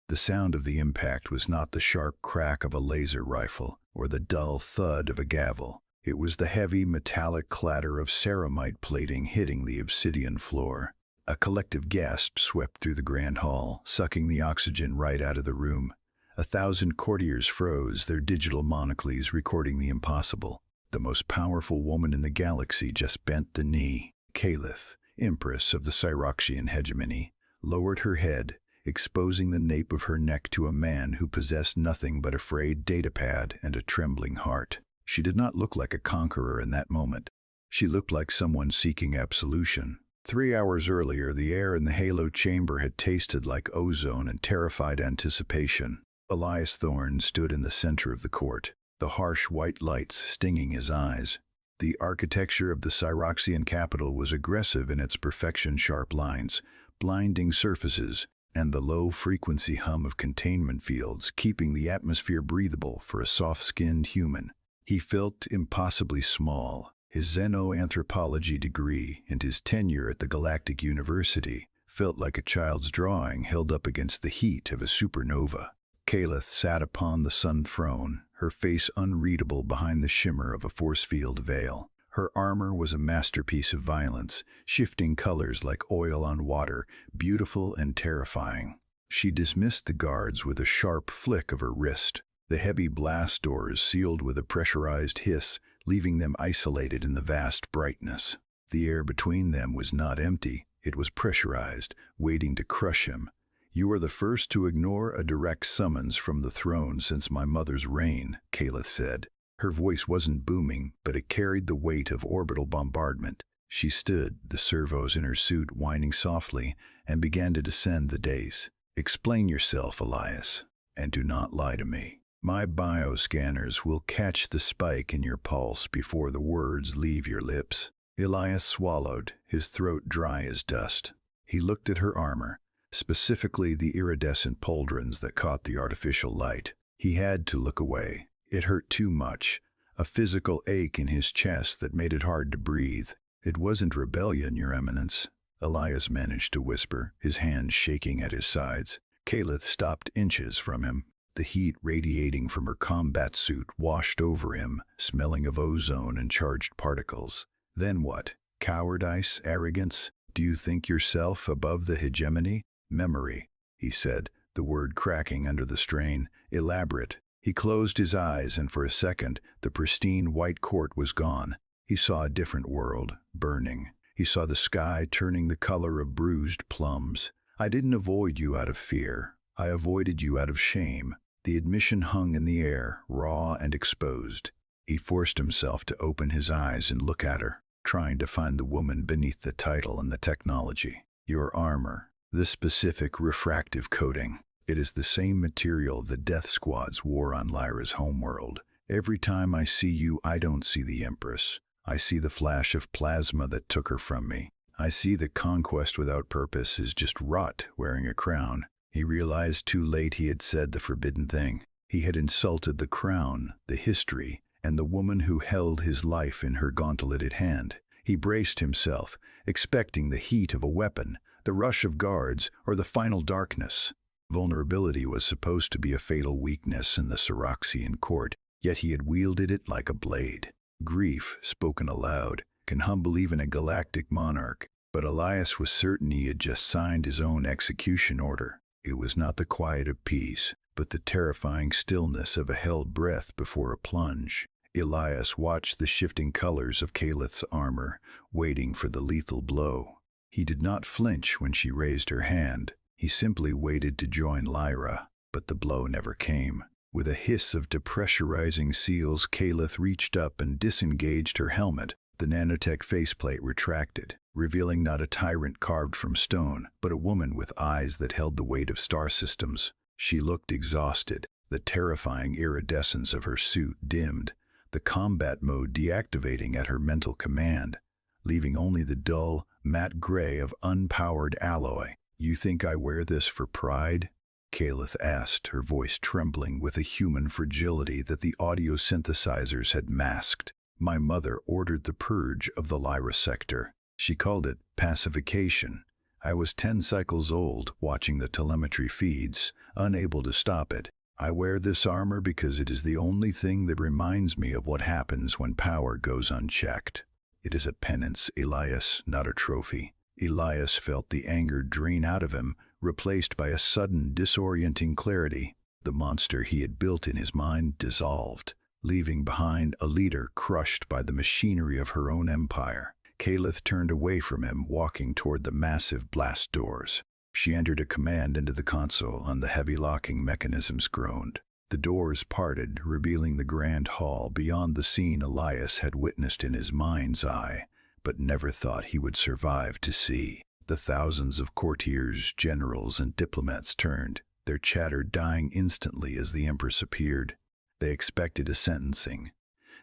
The sound of the impact was not the sharp crack of a laser rifle or the dull thud of a gavel. It was the heavy metallic clatter of ceramite plating hitting the obsidian floor. A collective gasp swept through the grand hall, sucking the oxygen right out of the room. 1,000 courtiers froze, their digital monocles recording the impossible. The most powerful woman in the galaxy just bent the knee. Caliph, empress of the Cyroxian hegemony, lowered her head, exposing the nape of her neck to a man who possessed nothing but a frayed datapad and a trembling heart. She did not look like a conqueror in that moment. She looked like someone seeking absolution. 3 hours earlier, the air in the Halo chamber had tasted like ozone and terrified anticipation. Elias Thorne stood in the center of the court, the harsh white lights stinging his eyes. The architecture of the Cyroxian capital was aggressive in its perfection-sharp lines, blinding surfaces, and the low-frequency hum of containment fields keeping the atmosphere breathable for a soft-skinned human. He felt impossibly small. His xenoanthropology degree and his tenure at the Galactic University felt like a child's drawing held up against the heat of a supernova. Kalith sat upon the sun throne, her face unreadable behind the shimmer of a force field veil. Her armor was a masterpiece of violence, shifting colors like oil on water, beautiful and terrifying. She dismissed the guards with a sharp flick of her wrist. The heavy blast doors sealed with a pressurized hiss, leaving them isolated in the vast brightness. The air between them was not empty, it was pressurized, waiting to crush him. "You are the first to ignore a direct summons from the throne since my mother's reign," Kalith said. Her voice wasn't booming, but it carried the weight of orbital bombardment. She stood, the servos in her suit whining softly, and began to descend the dais. "Explain yourself, Elias, and do not lie to me. My bioscanners will catch the spike in your pulse before the words leave your lips." Elias swallowed, his throat dry as dust. He looked at her armor, specifically the iridescent pauldrons that caught the artificial light. He had to look away. It hurt too much, a physical ache in his chest that made it hard to breathe. "It wasn't rebellion, Your Eminence," Elias managed to whisper, his hands shaking at his sides. Kalith stopped inches from him. The heat radiating from her combat suit washed over him, smelling of ozone and charged particles. "Then what? Cowardice? Arrogance? Do you think yourself above the hegemony?" "Memory," he said, the word cracking under the strain. "Elaborate." He closed his eyes, and for a second, the pristine white court was gone. He saw a different world, burning. He saw the sky turning the color of bruised plums. "I didn't avoid you out of fear. I avoided you out of shame." The admission hung in the air, raw and exposed. He forced himself to open his eyes and look at her, trying to find the woman beneath the title and the technology. "Your armor, the specific refractive coating. It is the same material the Death Squads wore on Lyra's homeworld. Every time I see you, I don't see the Empress. I see the flash of plasma that took her from me. I see that conquest without purpose is just rot wearing a crown." He realized too late he had said the forbidden thing. He had insulted the crown, the history, and the woman who held his life in her gauntleted hand. He braced himself, expecting the heat of a weapon, the rush of guards, or the final darkness. Vulnerability was supposed to be a fatal weakness in the Cyroxian court, yet he had wielded it like a blade. Grief, spoken aloud, can humble even a galactic monarch, but Elias was certain he had just signed his own execution order. It was not the quiet of peace, but the terrifying stillness of a held breath before a plunge. Elias watched the shifting colors of Kalith's armor, waiting for the lethal blow. He did not flinch when she raised her hand. He simply waited to join Lyra, but the blow never came. With a hiss of depressurizing seals, Kalith reached up and disengaged her helmet. The nanotech faceplate retracted, revealing not a tyrant carved from stone, but a woman with eyes that held the weight of star systems. She looked exhausted. The terrifying iridescence of her suit dimmed, the combat mode deactivating at her mental command, leaving only the dull, matte gray of unpowered alloy. "You think I wear this for pride?" Kalith asked, her voice trembling with a human fragility that the audio synthesizers had masked. "My mother ordered the purge of the Lyra sector. She called it pacification, I was 10 cycles old, watching the telemetry feeds, unable to stop it. I wear this armor because it is the only thing that reminds me of what happens when power goes unchecked. It is a penance, Elias, not a trophy. Elias felt the anger drain out of him, replaced by a sudden, disorienting clarity. The monster he had built in his mind dissolved, leaving behind a leader crushed by the machinery of her own empire. Kalith turned away from him, walking toward the massive blast doors. She entered a command into the console, and the heavy locking mechanisms groaned. The doors parted, revealing the grand hall beyond the scene Elias had witnessed in his mind's eye, but never thought he would survive to see. The thousands of courtiers, generals, and diplomats turned, their chatter dying instantly as the Empress appeared. They expected a sentencing.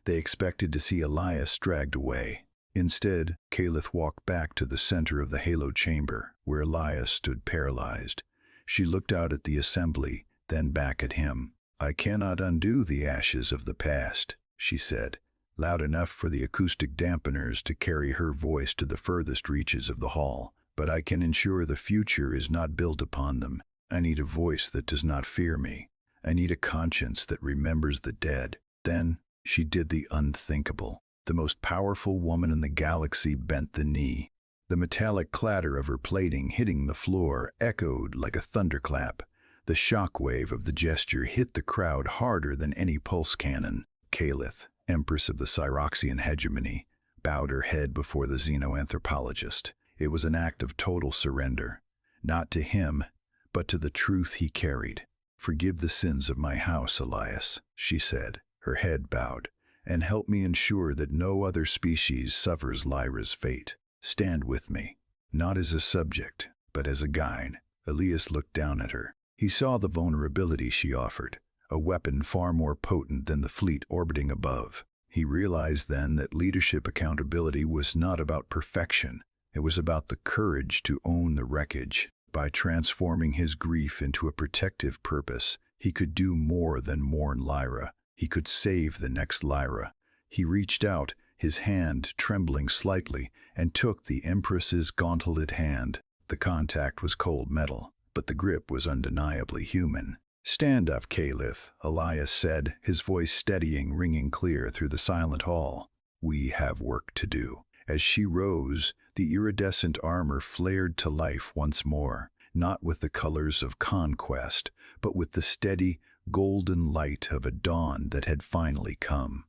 They expected to see Elias dragged away. Instead, Kalith walked back to the center of the halo chamber, where Elias stood paralyzed. She looked out at the assembly, then back at him. "I cannot undo the ashes of the past," she said, loud enough for the acoustic dampeners to carry her voice to the furthest reaches of the hall. "But I can ensure the future is not built upon them. I need a voice that does not fear me. I need a conscience that remembers the dead." Then she did the unthinkable. The most powerful woman in the galaxy bent the knee. The metallic clatter of her plating hitting the floor echoed like a thunderclap. The shockwave of the gesture hit the crowd harder than any pulse cannon. Kalith, Empress of the Cyroxian hegemony, bowed her head before the xenoanthropologist. It was an act of total surrender, not to him, but to the truth he carried. "Forgive the sins of my house, Elias," she said, her head bowed, "and help me ensure that no other species suffers Lyra's fate. Stand with me, not as a subject, but as a guide." Elias looked down at her. He saw the vulnerability she offered, a weapon far more potent than the fleet orbiting above. He realized then that leadership accountability was not about perfection. It was about the courage to own the wreckage. By transforming his grief into a protective purpose, he could do more than mourn Lyra. He could save the next Lyra. He reached out, his hand trembling slightly, and took the Empress's gauntleted hand. The contact was cold metal, but the grip was undeniably human. "Stand up, Kalith," Elias said, his voice steadying, ringing clear through the silent hall. "We have work to do." As she rose, the iridescent armor flared to life once more, not with the colors of conquest, but with the steady, golden light of a dawn that had finally come.